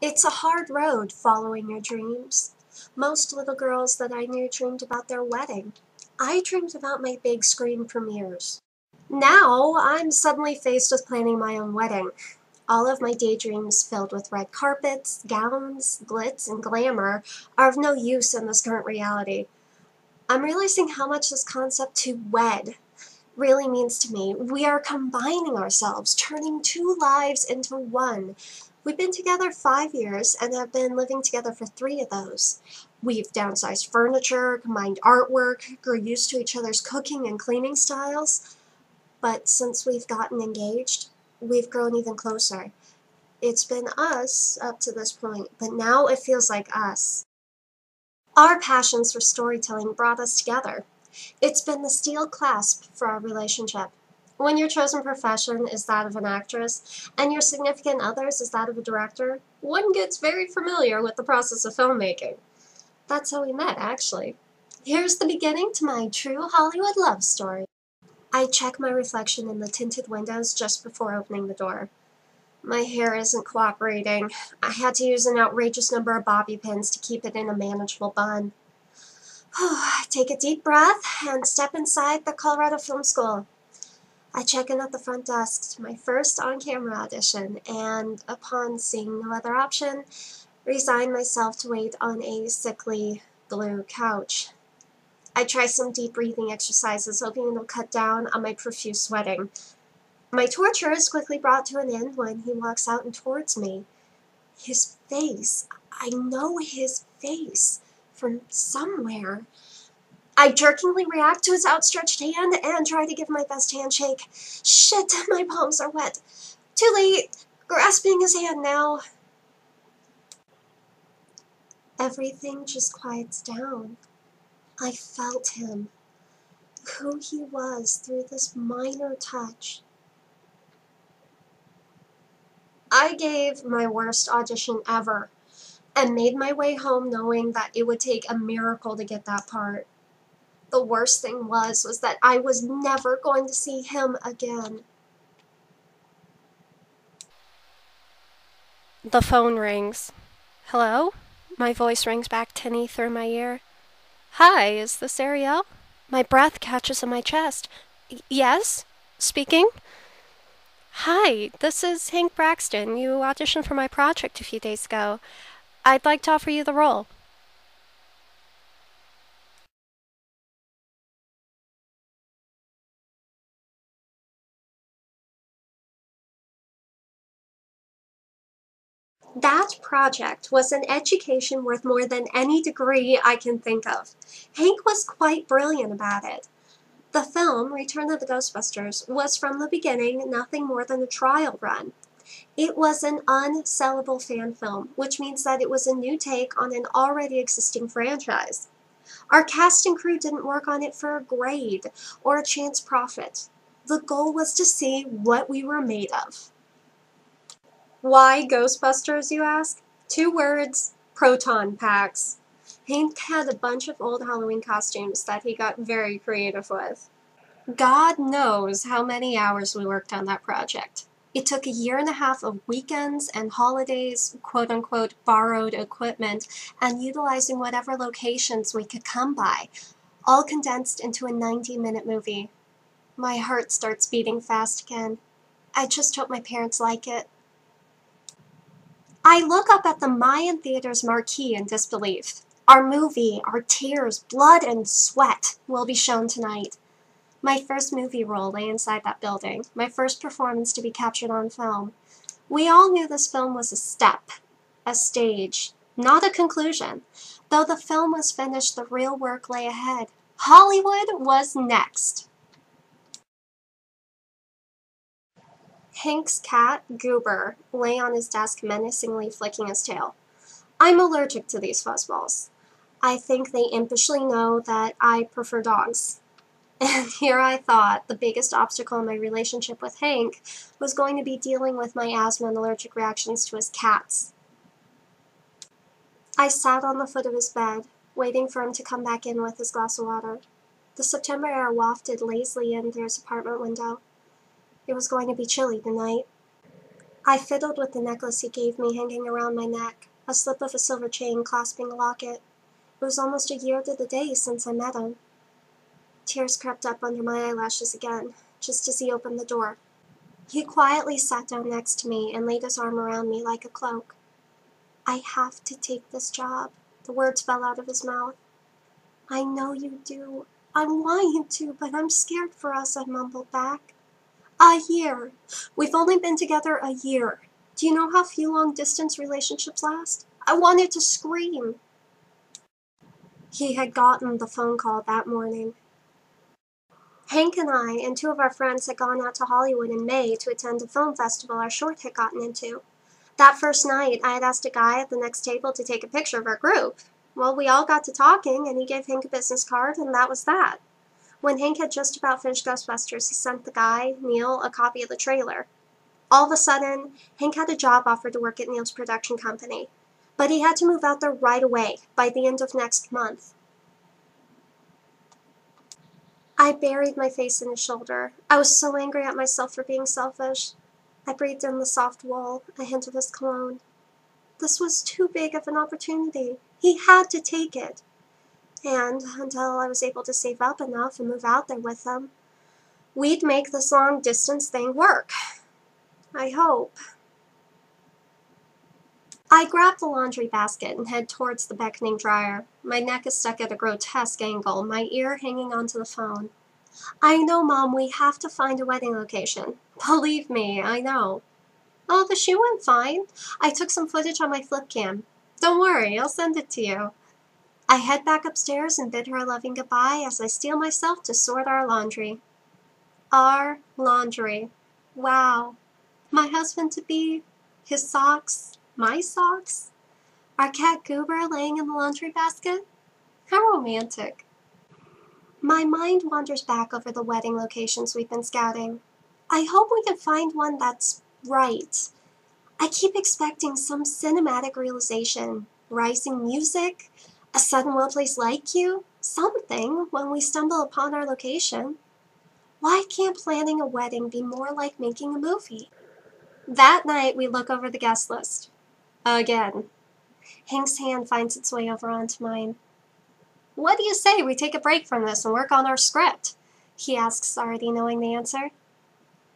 It's a hard road following your dreams. Most little girls that I knew dreamed about their wedding. I dreamed about my big screen premieres. Now I'm suddenly faced with planning my own wedding. All of my daydreams filled with red carpets, gowns, glitz, and glamour are of no use in this current reality. I'm realizing how much this concept to wed really means to me. We are combining ourselves, turning two lives into one. We've been together 5 years and have been living together for 3 of those. We've downsized furniture, combined artwork, grew used to each other's cooking and cleaning styles. But since we've gotten engaged, we've grown even closer. It's been us up to this point, but now it feels like us. Our passions for storytelling brought us together. It's been the steel clasp for our relationship. When your chosen profession is that of an actress, and your significant other's is that of a director, one gets very familiar with the process of filmmaking. That's how we met, actually. Here's the beginning to my true Hollywood love story. I check my reflection in the tinted windows just before opening the door. My hair isn't cooperating. I had to use an outrageous number of bobby pins to keep it in a manageable bun. Take a deep breath and step inside the Colorado Film School. I check in at the front desk to my first on-camera audition, and upon seeing no other option, resign myself to wait on a sickly blue couch. I try some deep breathing exercises, hoping it'll cut down on my profuse sweating. My torture is quickly brought to an end when he walks out and towards me. His face, I know his face from somewhere. I jerkingly react to his outstretched hand and try to give my best handshake. Shit, my palms are wet. Too late. Grasping his hand now. Everything just quiets down. I felt him. Who he was through this minor touch. I gave my worst audition ever and made my way home knowing that it would take a miracle to get that part. The worst thing was that I was never going to see him again. The phone rings. Hello? My voice rings back tinny through my ear. Hi, is this Ariel? My breath catches in my chest. Yes? Speaking? Hi, this is Hank Braxton. You auditioned for my project a few days ago. I'd like to offer you the role. That project was an education worth more than any degree I can think of. Hank was quite brilliant about it. The film, Return of the Ghostbusters, was from the beginning nothing more than a trial run. It was an unsellable fan film, which means that it was a new take on an already existing franchise. Our cast and crew didn't work on it for a grade or a chance profit. The goal was to see what we were made of. Why Ghostbusters, you ask? 2 words, proton packs. Hank had a bunch of old Halloween costumes that he got very creative with. God knows how many hours we worked on that project. It took a year and a half of weekends and holidays, quote-unquote borrowed equipment, and utilizing whatever locations we could come by, all condensed into a 90-minute movie. My heart starts beating fast again. I just hope my parents like it. I look up at the Mayan Theater's marquee in disbelief. Our movie, our tears, blood, and sweat will be shown tonight. My first movie role lay inside that building, my first performance to be captured on film. We all knew this film was a step, a stage, not a conclusion. Though the film was finished, the real work lay ahead. Hollywood was next. Hank's cat, Goober, lay on his desk menacingly flicking his tail. I'm allergic to these fuzzballs. I think they impishly know that I prefer dogs. And here I thought the biggest obstacle in my relationship with Hank was going to be dealing with my asthma and allergic reactions to his cats. I sat on the foot of his bed, waiting for him to come back in with his glass of water. The September air wafted lazily in through his apartment window. It was going to be chilly tonight. I fiddled with the necklace he gave me hanging around my neck, a slip of a silver chain clasping a locket. It was almost a year to the day since I met him. Tears crept up under my eyelashes again, just as he opened the door. He quietly sat down next to me and laid his arm around me like a cloak. I have to take this job. The words fell out of his mouth. I know you do. I want you to, but I'm scared for us, I mumbled back. A year. We've only been together a year. Do you know how few long-distance relationships last? I wanted to scream. He had gotten the phone call that morning. Hank and I and two of our friends had gone out to Hollywood in May to attend a film festival our short had gotten into. That first night, I had asked a guy at the next table to take a picture of our group. Well, we all got to talking, and he gave Hank a business card, and that was that. When Hank had just about finished Ghostbusters, he sent the guy, Neil, a copy of the trailer. All of a sudden, Hank had a job offer to work at Neil's production company. But he had to move out there right away, by the end of next month. I buried my face in his shoulder. I was so angry at myself for being selfish. I breathed in the soft wool, a hint of his cologne. This was too big of an opportunity. He had to take it. And until I was able to save up enough and move out there with him, we'd make this long-distance thing work. I hope. I grabbed the laundry basket and head towards the beckoning dryer. My neck is stuck at a grotesque angle, my ear hanging onto the phone. I know, Mom, we have to find a wedding location. Believe me, I know. Oh, the shoot went fine. I took some footage on my flip cam. Don't worry, I'll send it to you. I head back upstairs and bid her a loving goodbye as I steel myself to sort our laundry. Our laundry. Wow. My husband-to-be, his socks, my socks, our cat Goober laying in the laundry basket. How romantic. My mind wanders back over the wedding locations we've been scouting. I hope we can find one that's right. I keep expecting some cinematic realization, rising music, a sudden will place like you, something when we stumble upon our location. Why can't planning a wedding be more like making a movie? That night, we look over the guest list. Again. Hank's hand finds its way over onto mine. What do you say we take a break from this and work on our script? He asks, already knowing the answer.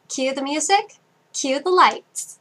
Cue the music, cue the lights.